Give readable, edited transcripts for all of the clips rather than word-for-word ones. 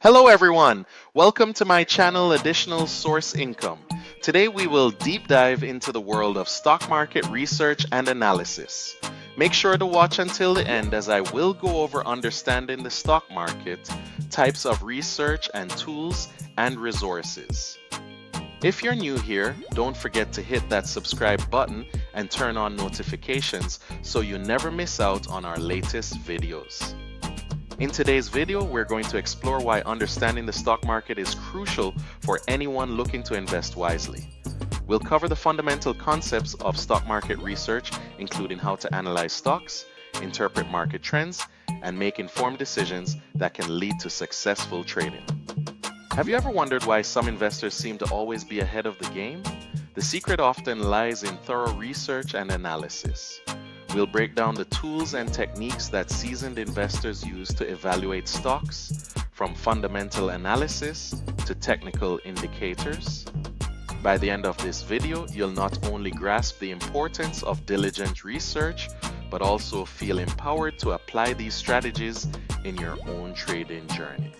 Hello everyone, welcome to my channel Additional Source Income. Today we will deep dive into the world of stock market research and analysis. Make sure to watch until the end as I will go over understanding the stock market, types of research and tools, and resources. If you're new here, don't forget to hit that subscribe button and turn on notifications so you never miss out on our latest videos. In today's video, we're going to explore why understanding the stock market is crucial for anyone looking to invest wisely. We'll cover the fundamental concepts of stock market research, including how to analyze stocks, interpret market trends, and make informed decisions that can lead to successful trading. Have you ever wondered why some investors seem to always be ahead of the game? The secret often lies in thorough research and analysis. We'll break down the tools and techniques that seasoned investors use to evaluate stocks, from fundamental analysis to technical indicators. By the end of this video, you'll not only grasp the importance of diligent research, but also feel empowered to apply these strategies in your own trading journey.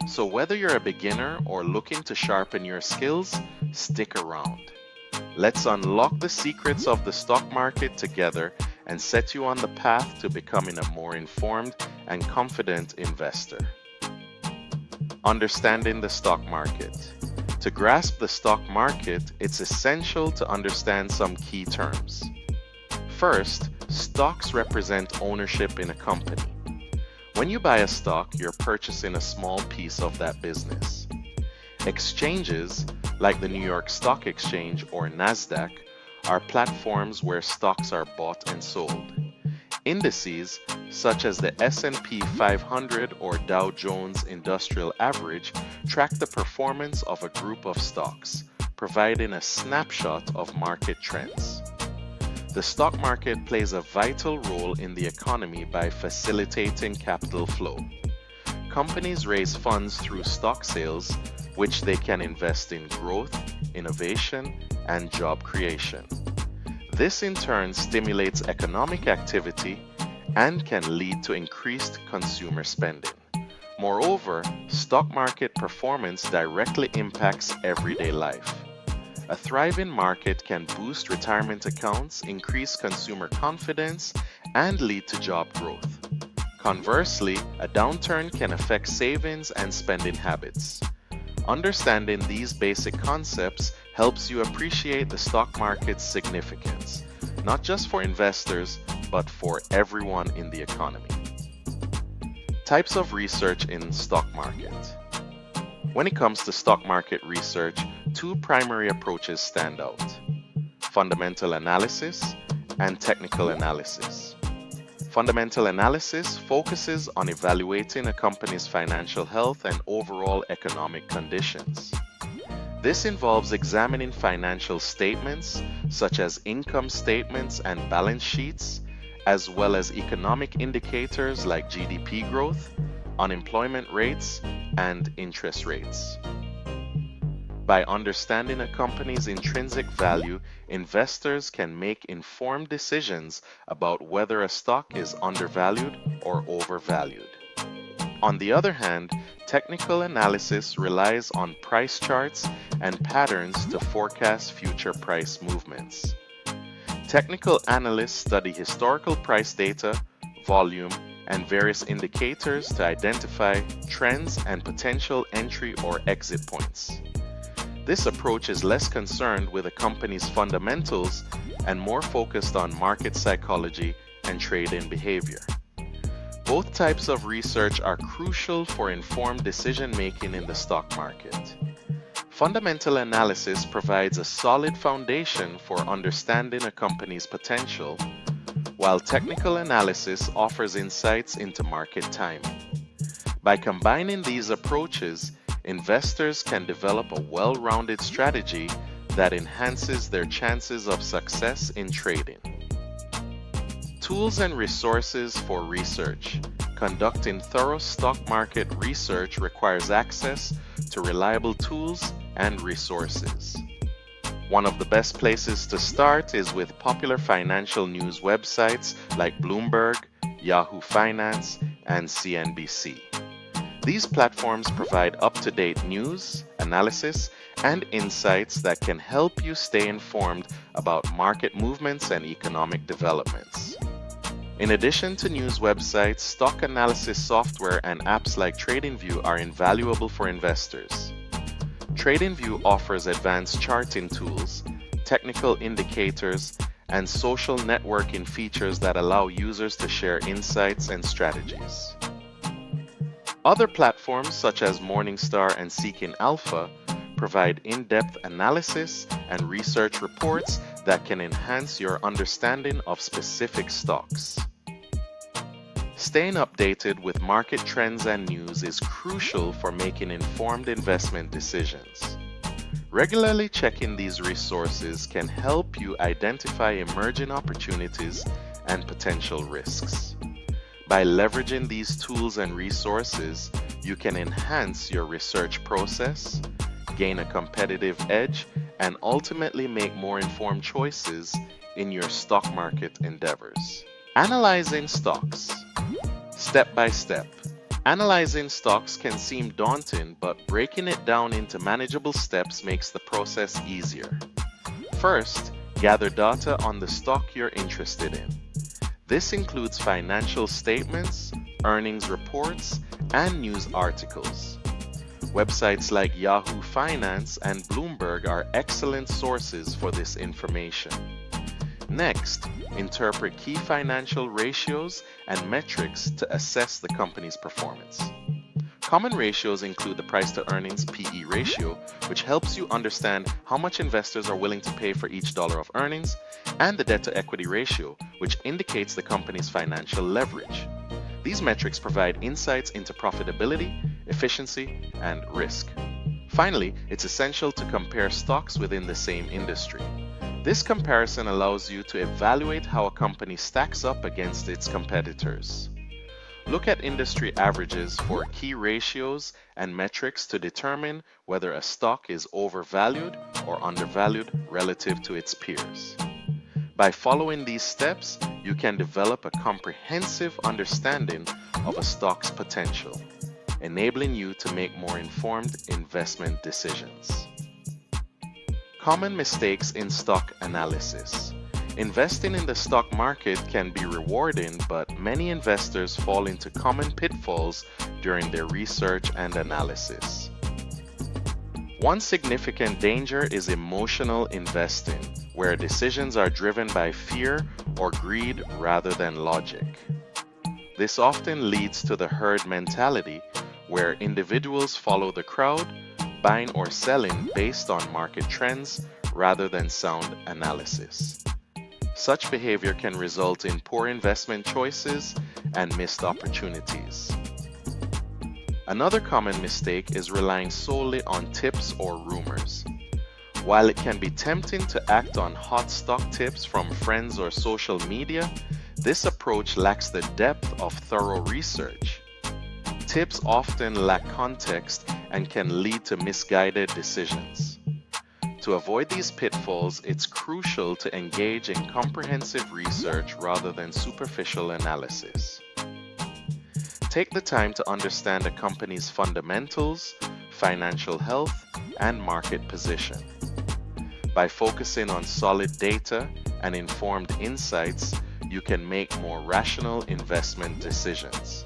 So whether you're a beginner or looking to sharpen your skills, stick around. Let's unlock the secrets of the stock market together and set you on the path to becoming a more informed and confident investor. Understanding the stock market. To grasp the stock market, it's essential to understand some key terms. First, stocks represent ownership in a company. When you buy a stock, you're purchasing a small piece of that business. Exchanges, like the New York Stock Exchange or NASDAQ, are platforms where stocks are bought and sold. Indices, such as the S&P 500 or Dow Jones Industrial Average, track the performance of a group of stocks, providing a snapshot of market trends. The stock market plays a vital role in the economy by facilitating capital flow. Companies raise funds through stock sales, which they can invest in growth, innovation, and job creation. This in turn stimulates economic activity and can lead to increased consumer spending. Moreover, stock market performance directly impacts everyday life. A thriving market can boost retirement accounts, increase consumer confidence, and lead to job growth. Conversely, a downturn can affect savings and spending habits. Understanding these basic concepts helps you appreciate the stock market's significance, not just for investors, but for everyone in the economy. Types of research in stock market. When it comes to stock market research, two primary approaches stand out: fundamental analysis and technical analysis. Fundamental analysis focuses on evaluating a company's financial health and overall economic conditions. This involves examining financial statements, such as income statements and balance sheets, as well as economic indicators like GDP growth, unemployment rates, and interest rates. By understanding a company's intrinsic value, investors can make informed decisions about whether a stock is undervalued or overvalued. On the other hand, technical analysis relies on price charts and patterns to forecast future price movements. Technical analysts study historical price data, volume, and various indicators to identify trends and potential entry or exit points. This approach is less concerned with a company's fundamentals and more focused on market psychology and trading behavior. Both types of research are crucial for informed decision-making in the stock market. Fundamental analysis provides a solid foundation for understanding a company's potential, while technical analysis offers insights into market timing. By combining these approaches, investors can develop a well-rounded strategy that enhances their chances of success in trading. Tools and resources for research. Conducting thorough stock market research requires access to reliable tools and resources. One of the best places to start is with popular financial news websites like Bloomberg, Yahoo Finance, and CNBC. These platforms provide up-to-date news, analysis, and insights that can help you stay informed about market movements and economic developments. In addition to news websites, stock analysis software and apps like TradingView are invaluable for investors. TradingView offers advanced charting tools, technical indicators, and social networking features that allow users to share insights and strategies. Other platforms such as Morningstar and Seeking Alpha provide in-depth analysis and research reports that can enhance your understanding of specific stocks. Staying updated with market trends and news is crucial for making informed investment decisions. Regularly checking these resources can help you identify emerging opportunities and potential risks. By leveraging these tools and resources, you can enhance your research process, gain a competitive edge, and ultimately make more informed choices in your stock market endeavors. Analyzing stocks. Step by step. Analyzing stocks can seem daunting, but breaking it down into manageable steps makes the process easier. First, gather data on the stock you're interested in. This includes financial statements, earnings reports, and news articles. Websites like Yahoo Finance and Bloomberg are excellent sources for this information. Next, interpret key financial ratios and metrics to assess the company's performance. Common ratios include the price-to-earnings (PE) ratio, which helps you understand how much investors are willing to pay for each dollar of earnings, and the debt-to-equity ratio, which indicates the company's financial leverage. These metrics provide insights into profitability, efficiency, and risk. Finally, it's essential to compare stocks within the same industry. This comparison allows you to evaluate how a company stacks up against its competitors. Look at industry averages for key ratios and metrics to determine whether a stock is overvalued or undervalued relative to its peers. By following these steps, you can develop a comprehensive understanding of a stock's potential, enabling you to make more informed investment decisions. Common mistakes in stock analysis. Investing in the stock market can be rewarding, but many investors fall into common pitfalls during their research and analysis. One significant danger is emotional investing, where decisions are driven by fear or greed rather than logic. This often leads to the herd mentality, where individuals follow the crowd, buying or selling based on market trends rather than sound analysis. Such behavior can result in poor investment choices and missed opportunities. Another common mistake is relying solely on tips or rumors. While it can be tempting to act on hot stock tips from friends or social media, this approach lacks the depth of thorough research. Tips often lack context and can lead to misguided decisions. To avoid these pitfalls, it's crucial to engage in comprehensive research rather than superficial analysis. Take the time to understand a company's fundamentals, financial health, and market position. By focusing on solid data and informed insights, you can make more rational investment decisions.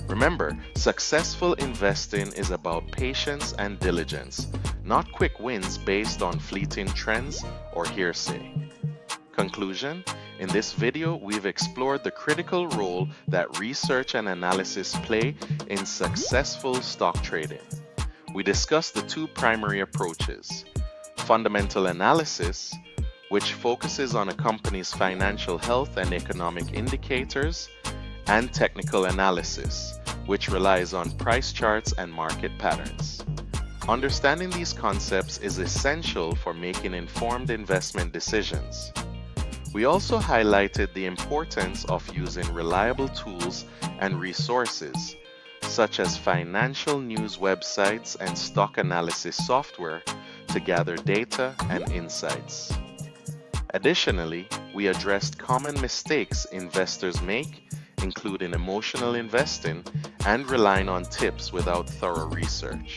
Remember, successful investing is about patience and diligence, not quick wins based on fleeting trends or hearsay. Conclusion: in this video, we've explored the critical role that research and analysis play in successful stock trading. We discussed the two primary approaches: fundamental analysis, which focuses on a company's financial health and economic indicators, and technical analysis, which relies on price charts and market patterns. Understanding these concepts is essential for making informed investment decisions. We also highlighted the importance of using reliable tools and resources, such as financial news websites and stock analysis software, to gather data and insights. Additionally, we addressed common mistakes investors make including emotional investing and relying on tips without thorough research.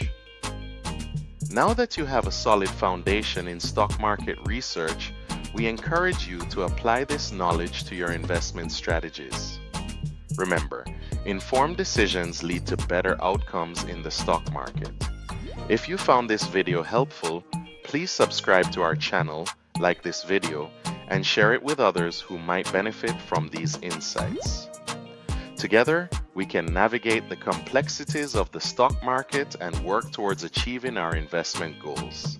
Now that you have a solid foundation in stock market research, we encourage you to apply this knowledge to your investment strategies. Remember, informed decisions lead to better outcomes in the stock market. If you found this video helpful, please subscribe to our channel, like this video, and share it with others who might benefit from these insights. Together, we can navigate the complexities of the stock market and work towards achieving our investment goals.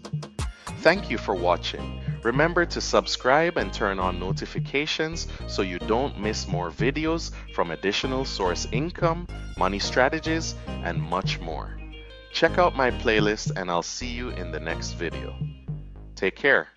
Thank you for watching. Remember to subscribe and turn on notifications so you don't miss more videos from additional source income, money strategies, and much more. Check out my playlist and I'll see you in the next video. Take care.